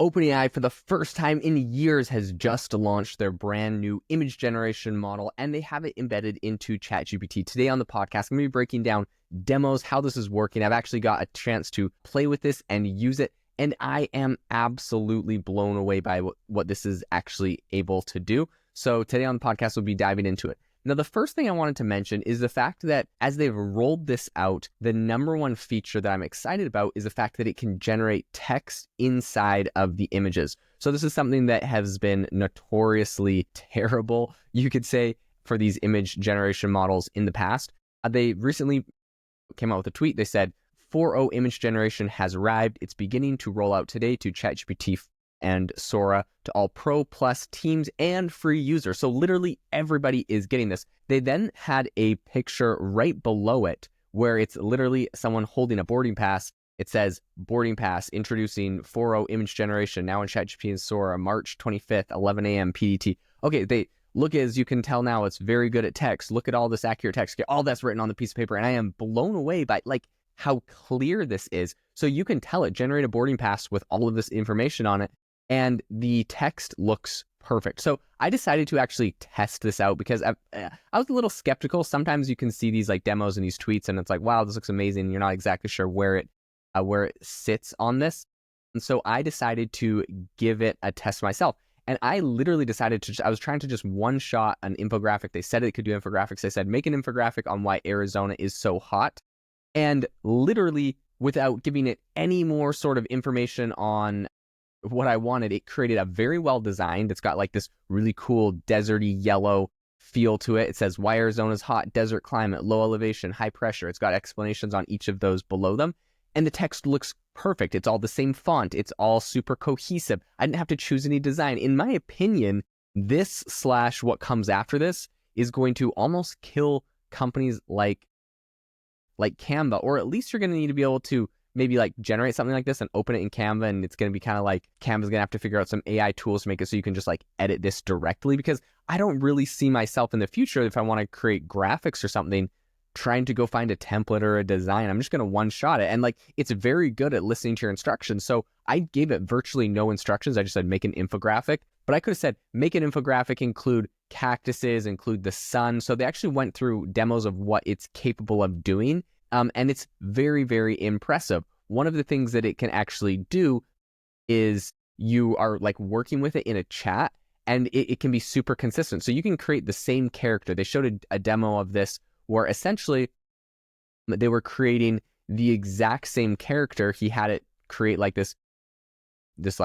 OpenAI, for the first time in years, has just launched their brand new image generation model, and they have it embedded into ChatGPT. Today on the podcast, I'm going to be breaking down demos, how this is working. I've actually got a chance to play with this and use it, and I am absolutely blown away by what this is actually able to do. So today on the podcast, we'll be diving into it. Now, the first thing I wanted to mention is the fact that as they've rolled this out, the number one feature that I'm excited about is the fact that it can generate text inside of the images. So this is something that has been notoriously terrible, you could say, for these image generation models in the past. They recently came out with a tweet. They said, 4.0 image generation has arrived. It's beginning to roll out today to ChatGPT and Sora to all Pro Plus teams and free users. So literally everybody is getting this. They then had a picture right below it where it's literally someone holding a boarding pass. It says boarding pass introducing 4.0 image generation now in ChatGPT and Sora, March 25th, 11 a.m. PDT. Okay, they look, as you can tell now, it's very good at text. Look at all this accurate text. All that's written on the piece of paper. And I am blown away by how clear this is. So you can tell it generate a boarding pass with all of this information on it. And the text looks perfect. So I decided to actually test this out because I was a little skeptical. Sometimes you can see these demos and these tweets and it's like, wow, this looks amazing. You're not exactly sure where it sits on this. And so I decided to give it a test myself. And I literally decided I was trying to just one shot an infographic. They said it could do infographics. They said, make an infographic on why Arizona is so hot. And literally without giving it any more sort of information on what I wanted, it created a very well designed. It's got this really cool deserty yellow feel to it. It says why Arizona's hot, desert climate, low elevation, high pressure. It's got explanations on each of those below them. And the text looks perfect. It's all the same font. It's all super cohesive. I didn't have to choose any design. In my opinion, this / what comes after this is going to almost kill companies like Canva, or at least you're going to need to be able to maybe generate something like this and open it in Canva, and it's going to be kind of Canva's going to have to figure out some AI tools to make it so you can just edit this directly, because I don't really see myself in the future, if I want to create graphics or something, trying to go find a template or a design. I'm just going to one shot it. And it's very good at listening to your instructions. So I gave it virtually no instructions. I just said, make an infographic, but I could have said, make an infographic, include cactuses, include the sun. So they actually went through demos of what it's capable of doing. And it's very, very impressive. One of the things that it can actually do is you are working with it in a chat, and it can be super consistent. So you can create the same character. They showed a demo of this where essentially they were creating the exact same character. He had it create this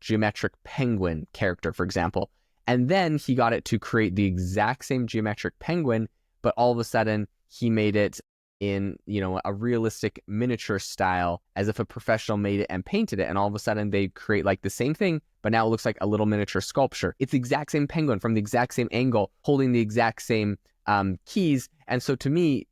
geometric penguin character, for example. And then he got it to create the exact same geometric penguin, but all of a sudden he made it in a realistic miniature style, as if a professional made it and painted it, and all of a sudden they create the same thing, but now it looks like a little miniature sculpture. It's the exact same penguin from the exact same angle, holding the exact same keys. And so to me,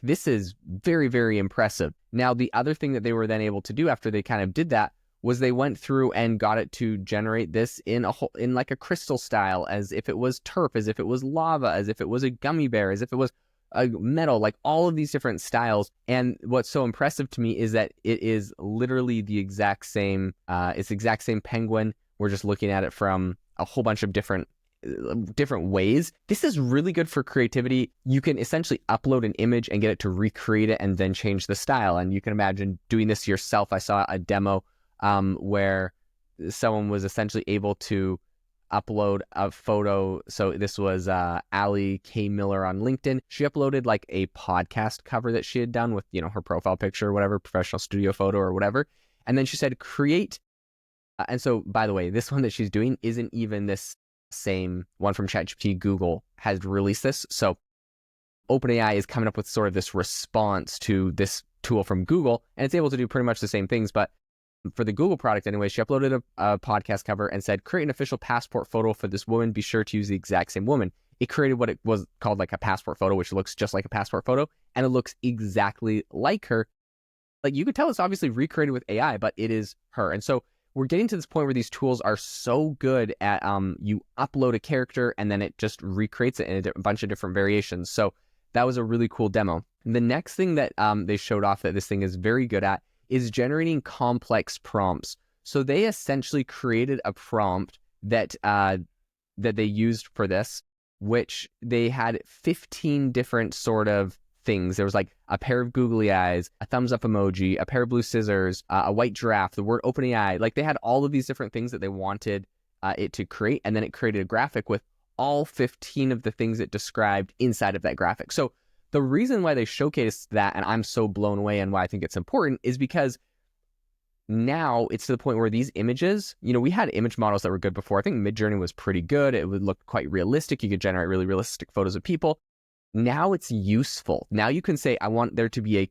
this is very, very impressive. Now, the other thing that they were then able to do after they kind of did that was they went through and got it to generate this in a crystal style, as if it was turf, as if it was lava, as if it was a gummy bear, as if it was a metal, all of these different styles. And what's so impressive to me is that it is literally the exact same, it's the exact same penguin. We're just looking at it from a whole bunch of different ways. This is really good for creativity. You can essentially upload an image and get it to recreate it and then change the style. And you can imagine doing this yourself. I saw a demo where someone was essentially able to upload a photo. So this was Allie K. Miller on LinkedIn. She uploaded a podcast cover that she had done with, her profile picture or whatever, professional studio photo or whatever. And then she said, create. And so, by the way, this one that she's doing isn't even this same one from ChatGPT. Google has released this. So OpenAI is coming up with sort of this response to this tool from Google, and it's able to do pretty much the same things, but for the Google product anyway, she uploaded a podcast cover and said, create an official passport photo for this woman. Be sure to use the exact same woman. It created what it was called a passport photo, which looks just like a passport photo, and it looks exactly like her. You could tell it's obviously recreated with AI, but it is her. And so we're getting to this point where these tools are so good at you upload a character and then it just recreates it in a bunch of different variations. So that was a really cool demo. The next thing that they showed off that this thing is very good at is generating complex prompts. So they essentially created a prompt that they used for this, which they had 15 different sort of things. There was like a pair of googly eyes, a thumbs up emoji, a pair of blue scissors, a white giraffe, the word OpenAI. Like they had all of these different things that they wanted it to create, and then it created a graphic with all 15 of the things it described inside of that graphic. So the reason why they showcased that, and I'm so blown away and why I think it's important, is because now it's to the point where these images, we had image models that were good before. I think Midjourney was pretty good. It would look quite realistic. You could generate really realistic photos of people. Now it's useful. Now you can say, I want there to be a,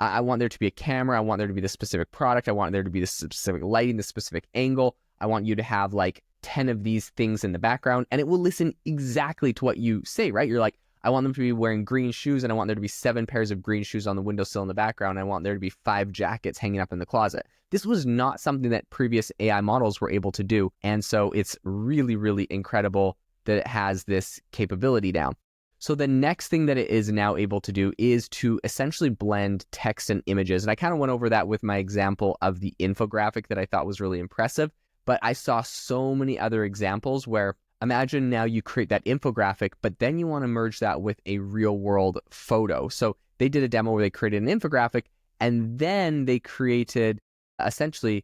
I want there to be a camera. I want there to be this specific product. I want there to be this specific lighting, this specific angle. I want you to have like 10 of these things in the background, and it will listen exactly to what you say, right? You're like, I want them to be wearing green shoes, and I want there to be 7 pairs of green shoes on the windowsill in the background. And I want there to be 5 jackets hanging up in the closet. This was not something that previous AI models were able to do. And so it's really, really incredible that it has this capability now. So the next thing that it is now able to do is to essentially blend text and images. And I kind of went over that with my example of the infographic that I thought was really impressive. But I saw so many other examples where, imagine now you create that infographic, but then you want to merge that with a real world photo. So they did a demo where they created an infographic, and then they created, essentially,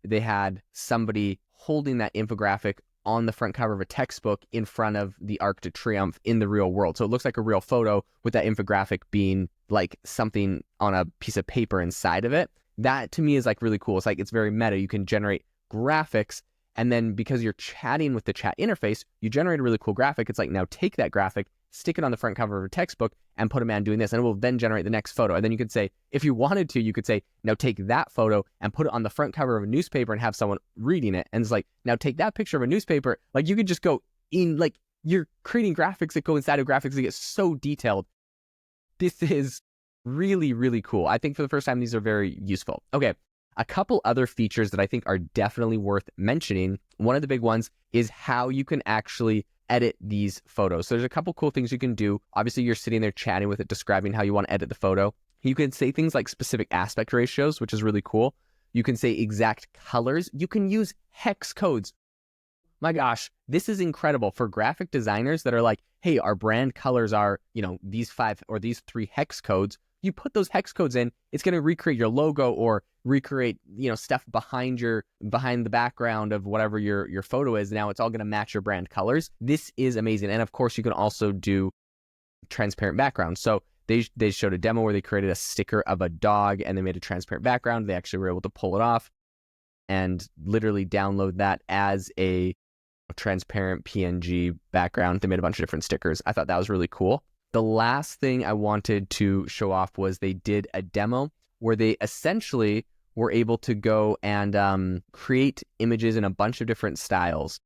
they had somebody holding that infographic on the front cover of a textbook in front of the Arc de Triomphe in the real world. So it looks like a real photo with that infographic being like something on a piece of paper inside of it. That to me is like really cool. It's like, it's very meta. You can generate graphics, and then because you're chatting with the chat interface, you generate a really cool graphic. It's like, now take that graphic, stick it on the front cover of a textbook, and put a man doing this, and it will then generate the next photo. And then you could say, if you wanted to, you could say, now take that photo and put it on the front cover of a newspaper and have someone reading it. And it's like, now take that picture of a newspaper. Like you could just go in, like you're creating graphics that go inside of graphics that get so detailed. This is really, really cool. I think for the first time, these are very useful. Okay. A couple other features that I think are definitely worth mentioning. One of the big ones is how you can actually edit these photos. So there's a couple cool things you can do. Obviously, you're sitting there chatting with it, describing how you want to edit the photo. You can say things like specific aspect ratios, which is really cool. You can say exact colors. You can use hex codes. My gosh, this is incredible for graphic designers that are like, hey, our brand colors are, these 5 or these 3 hex codes. You put those hex codes in, it's going to recreate your logo or recreate, stuff behind the background of whatever your photo is. Now it's all going to match your brand colors. This is amazing. And of course, you can also do transparent backgrounds. So they showed a demo where they created a sticker of a dog and they made a transparent background. They actually were able to pull it off and literally download that as a transparent PNG background. They made a bunch of different stickers. I thought that was really cool. The last thing I wanted to show off was they did a demo where they essentially were able to go and create images in a bunch of different styles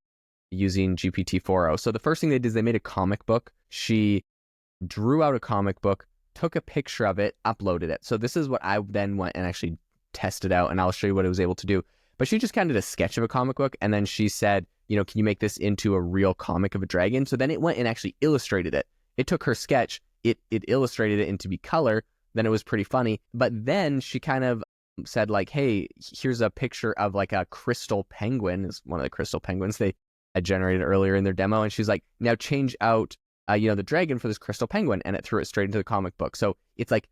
using GPT-4o. So the first thing they did is they made a comic book. She drew out a comic book, took a picture of it, uploaded it. So this is what I then went and actually tested out, and I'll show you what it was able to do. But she just kind of did a sketch of a comic book, and then she said, can you make this into a real comic of a dragon? So then it went and actually illustrated it. It took her sketch, it illustrated it into be color, then it was pretty funny. But then she kind of said like, hey, here's a picture of like a crystal penguin, is one of the crystal penguins they had generated earlier in their demo. And she's like, now change out, the dragon for this crystal penguin. And it threw it straight into the comic book. So it's like,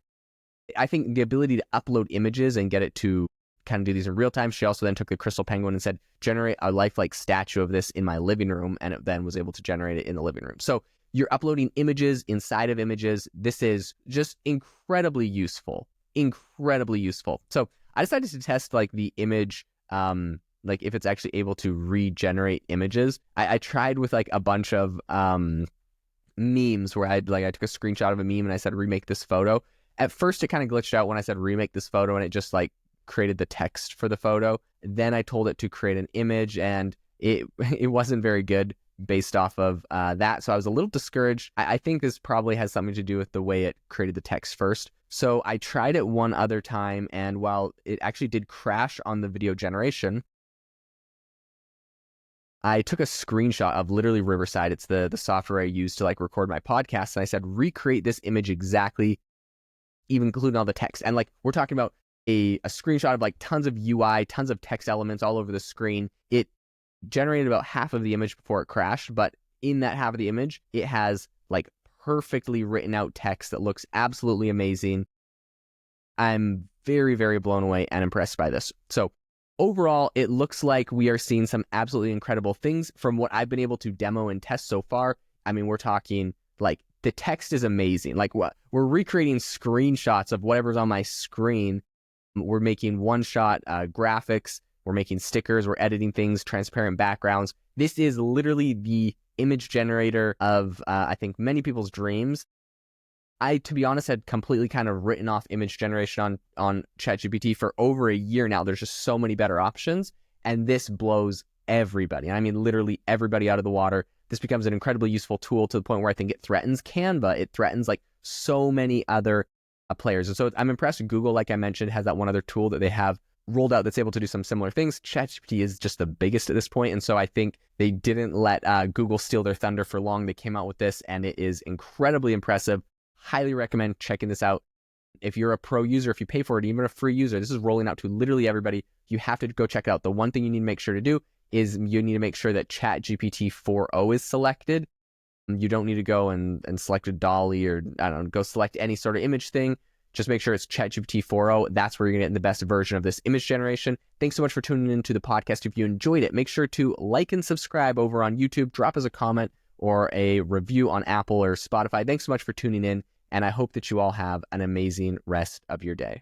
I think the ability to upload images and get it to kind of do these in real time. She also then took the crystal penguin and said, generate a lifelike statue of this in my living room. And it then was able to generate it in the living room. So you're uploading images inside of images. This is just incredibly useful. So I decided to test like the image, like if it's actually able to regenerate images. I tried with like a bunch of memes where I took a screenshot of a meme and I said, remake this photo. At first, it kind of glitched out when I said remake this photo, and it just like created the text for the photo. Then I told it to create an image, and it wasn't very good based off of that. So I was a little discouraged. I think this probably has something to do with the way it created the text first. So I tried it one other time, and while it actually did crash on the video generation, I took a screenshot of literally Riverside. It's the software I use to like record my podcast. And I said, recreate this image exactly, even including all the text. And like, we're talking about a screenshot of like tons of UI, tons of text elements all over the screen. It generated about half of the image before it crashed, but in that half of the image, it has like perfectly written out text that looks absolutely amazing. I'm very, very blown away and impressed by this. So overall, it looks like we are seeing some absolutely incredible things from what I've been able to demo and test so far. I mean, we're talking like the text is amazing. Like what we're recreating screenshots of whatever's on my screen. We're making one-shot graphics. We're making stickers. We're editing things, transparent backgrounds. This is literally the image generator of, I think, many people's dreams. I, to be honest, had completely kind of written off image generation on ChatGPT for over a year now. There's just so many better options, and this blows everybody. I mean, literally everybody out of the water. This becomes an incredibly useful tool to the point where I think it threatens Canva. It threatens like so many other players. And so I'm impressed. Google, like I mentioned, has that one other tool that they have rolled out that's able to do some similar things. ChatGPT is just the biggest at this point, and so I think they didn't let Google steal their thunder for long. They came out with this, and it is incredibly impressive. Highly recommend checking this out. If you're a pro user, if you pay for it, even a free user, this is rolling out to literally everybody. You have to go check it out. The one thing you need to make sure to do is you need to make sure that ChatGPT 4.0 is selected. You don't need to go and select a dolly or, I don't know, go select any sort of image thing. Just make sure it's ChatGPT 4.0. That's where you're going to get the best version of this image generation. Thanks so much for tuning into the podcast. If you enjoyed it, make sure to like and subscribe over on YouTube. Drop us a comment or a review on Apple or Spotify. Thanks so much for tuning in, and I hope that you all have an amazing rest of your day.